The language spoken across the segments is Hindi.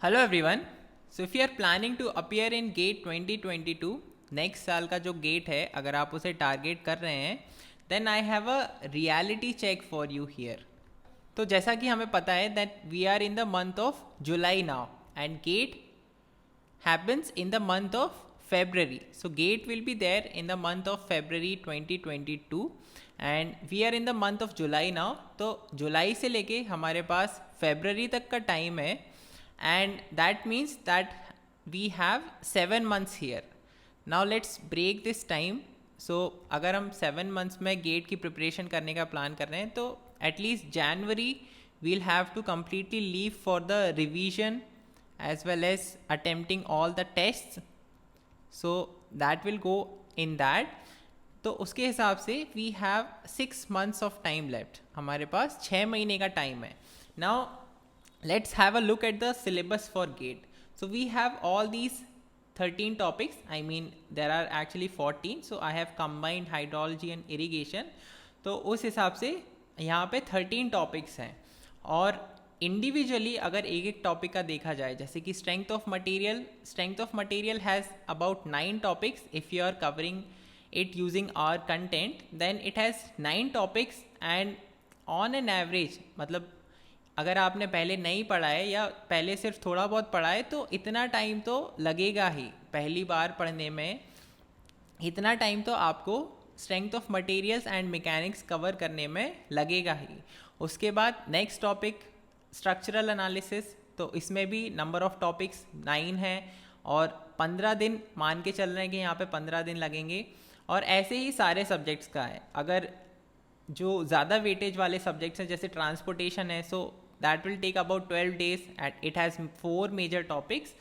Hello everyone. So if you are planning to appear in GATE 2022, next साल का जो गेट है अगर आप उसे टारगेट कर रहे हैं, then I have a reality check for you here. तो जैसा कि हमें पता है that we are in the month of July now and GATE happens in the month of February. So gate will be there in the month of February 2022 and we are in the month of July now. तो जुलाई से लेके हमारे पास February तक का टाइम है and that means that we have 7 months here. Now let's break this time. So अगर हम 7 months में गेट की प्रिपरेशन करने का प्लान कर रहे हैं तो at least January we'll have to completely leave for the revision as well as attempting all the tests, so that will go in that. तो उसके हिसाब से we have 6 months of time left. हमारे पास 6 महीने का टाइम है. Now let's have a look at the syllabus for GATE. So we have all these 13 topics. I mean there are actually 14, so I have combined hydrology and irrigation. तो उस हिसाब से यहाँ पे 13 टॉपिक्स हैं और इंडिविजुअली अगर एक एक टॉपिक का देखा जाए, जैसे कि strength of material has about 9 topics. If you are covering it using our content then it has 9 topics and on an average, मतलब अगर आपने पहले नहीं पढ़ा है या पहले सिर्फ थोड़ा बहुत पढ़ा है तो इतना टाइम तो लगेगा ही. पहली बार पढ़ने में इतना टाइम तो आपको strength of materials and mechanics cover करने में लगेगा ही. उसके बाद नेक्स्ट टॉपिक स्ट्रक्चरल एनालिसिस. तो इसमें भी नंबर ऑफ टॉपिक्स 9 हैं और 15 दिन मान के चल रहे हैं कि यहाँ पे 15 दिन लगेंगे. और ऐसे ही सारे सब्जेक्ट्स का है. अगर जो ज़्यादा वेटेज वाले सब्जेक्ट्स हैं जैसे ट्रांसपोर्टेशन है, so that will take about 12 days at it has 4 major topics.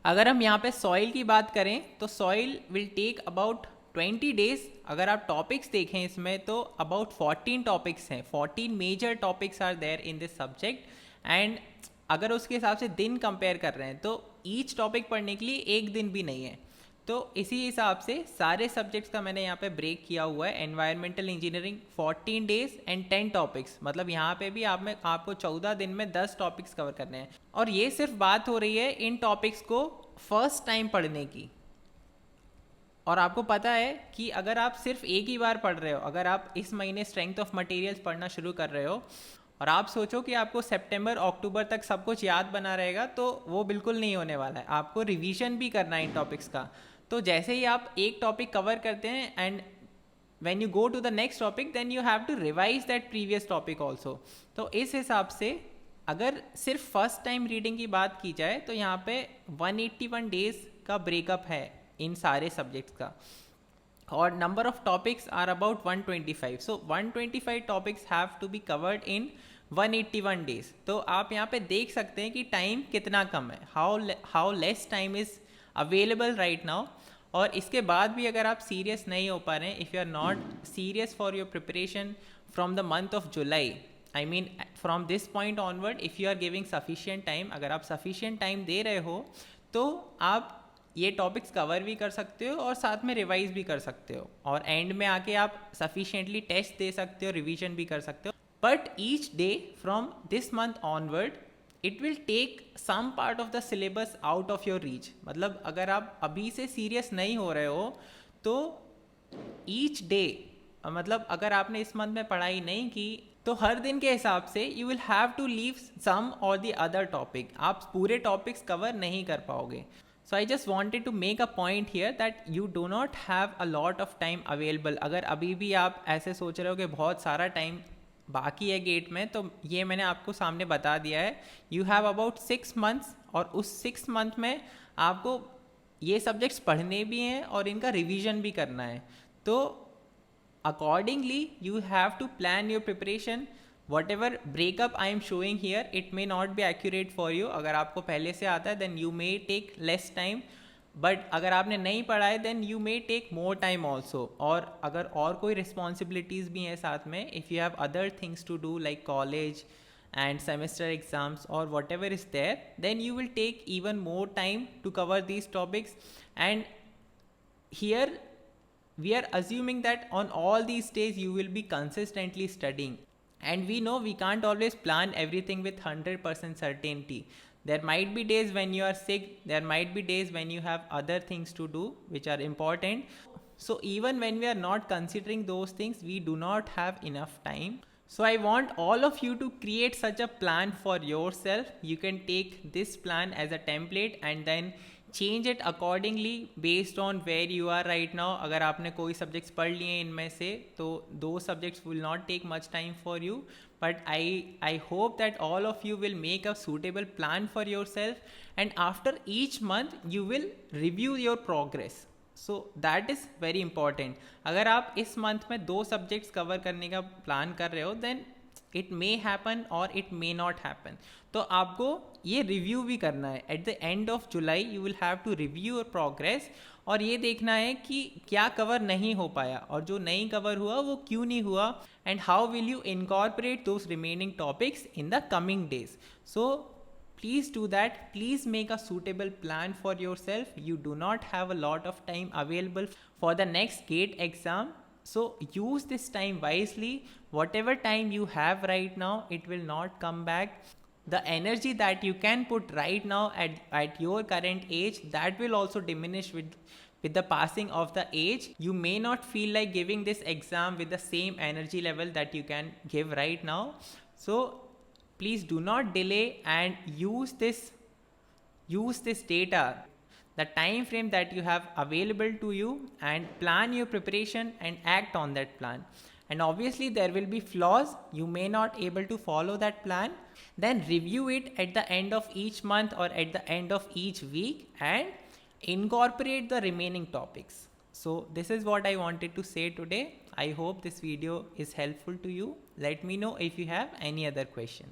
अगर हम यहाँ पे सॉइल की बात करें तो soil will take about 20 days. अगर आप टॉपिक्स देखें इसमें तो अबाउट 14 टॉपिक्स हैं. 14 major topics are there in this subject. And अगर उसके हिसाब से दिन कंपेयर कर रहे हैं तो ईच टॉपिक पढ़ने के लिए एक दिन भी नहीं है. तो इसी हिसाब से सारे सब्जेक्ट्स का मैंने यहाँ पे ब्रेक किया हुआ है. Environmental engineering 14 days and 10 topics, मतलब यहाँ पे भी आपको 14 दिन में 10 टॉपिक्स कवर करने हैं. और ये सिर्फ बात हो रही है इन टॉपिक्स को फर्स्ट टाइम पढ़ने की. और आपको पता है कि अगर आप सिर्फ एक ही बार पढ़ रहे हो, अगर आप इस महीने स्ट्रेंथ ऑफ मटेरियल्स पढ़ना शुरू कर रहे हो और आप सोचो कि आपको सितंबर अक्टूबर तक सब कुछ याद बना रहेगा, तो वो बिल्कुल नहीं होने वाला है. आपको रिवीजन भी करना है इन टॉपिक्स का. तो जैसे ही आप एक टॉपिक कवर करते हैं and when you go to the next topic then you have to revise that previous topic also. तो इस हिसाब से अगर सिर्फ फर्स्ट टाइम रीडिंग की बात की जाए तो यहाँ पे 181 days का ब्रेकअप है इन सारे सब्जेक्ट्स का. और number of topics are about 125. So 125 topics have to be covered in 181 days. तो आप यहाँ पे देख सकते हैं कि टाइम कितना कम है, how less time is available right now. और इसके बाद भी अगर आप सीरियस नहीं हो पा रहे हैं, if you are not serious for your preparation from the month of July, I mean from this point onward, if you are giving sufficient time, अगर आप सफिशिएंट टाइम दे रहे हो तो आप ये टॉपिक्स कवर भी कर सकते हो और साथ में रिवाइज भी कर सकते हो. और एंड में आके आप सफिशिएंटली टेस्ट दे सकते हो, रिवीजन भी कर सकते हो. But each day from this month onward it will take some part of the syllabus out of your reach. मतलब अगर आप अभी से सीरियस नहीं हो रहे हो तो ईच डे, मतलब अगर आपने इस मंथ में पढ़ाई नहीं की तो हर दिन के हिसाब से you will have to leave some or the other topic. आप पूरे टॉपिक्स कवर नहीं कर पाओगे. So I just wanted to make a point here that you do not have a lot of time available. अगर अभी भी आप ऐसे सोच रहे हो कि बहुत सारा टाइम बाकी है गेट में, तो ये मैंने आपको सामने बता दिया है. You have about 6 months और उस 6 month में आपको ये सब्जेक्ट्स पढ़ने भी हैं और इनका रिवीजन भी करना है. तो accordingly you have to plan your preparation. Whatever breakup I am showing here, it may not be accurate for you. अगर आपको पहले से आता है then you may take less time, but अगर आपने नहीं पढ़ा है then you may take more time also. और अगर और कोई responsibilities भी हैं साथ में, if you have other things to do like college and semester exams or whatever is there, then you will take even more time to cover these topics. And here we are assuming that on all these days you will be consistently studying. And we know we can't always plan everything with 100% certainty. There might be days when you are sick, there might be days when you have other things to do which are important. So even when we are not considering those things, we do not have enough time. So I want all of you to create such a plan for yourself. You can take this plan as a template and then change it accordingly based on where you are right now. अगर आपने कोई subjects पढ़ लिए हैं इनमें से, तो those subjects will not take much time for you. But I hope that all of you will make a suitable plan for yourself, and after each month you will review your progress. So that is very important. अगर आप इस मंथ में 2 सब्जेक्ट्स कवर करने का प्लान कर रहे हो, then it may happen or it may not happen. तो आपको ये रिव्यू भी करना है. At the end of July you will have to review your progress, और ये देखना है कि क्या कवर नहीं हो पाया, और जो नहीं कवर हुआ वो क्यों नहीं हुआ, and how will you incorporate those remaining topics in the coming days. So please do that. Please make a suitable plan for yourself. You do not have a lot of time available for the next GATE exam, so use this time wisely. Whatever time you have right now, it will not come back. The energy that you can put right now at your current age, that will also diminish with the passing of the age. You may not feel like giving this exam with the same energy level that you can give right now. So please do not delay and use this data, the time frame that you have available to you, and plan your preparation and act on that plan. And obviously there will be flaws, you may not able to follow that plan, then review it at the end of each month or at the end of each week and incorporate the remaining topics. So this is what I wanted to say today. I hope this video is helpful to you. Let me know if you have any other questions.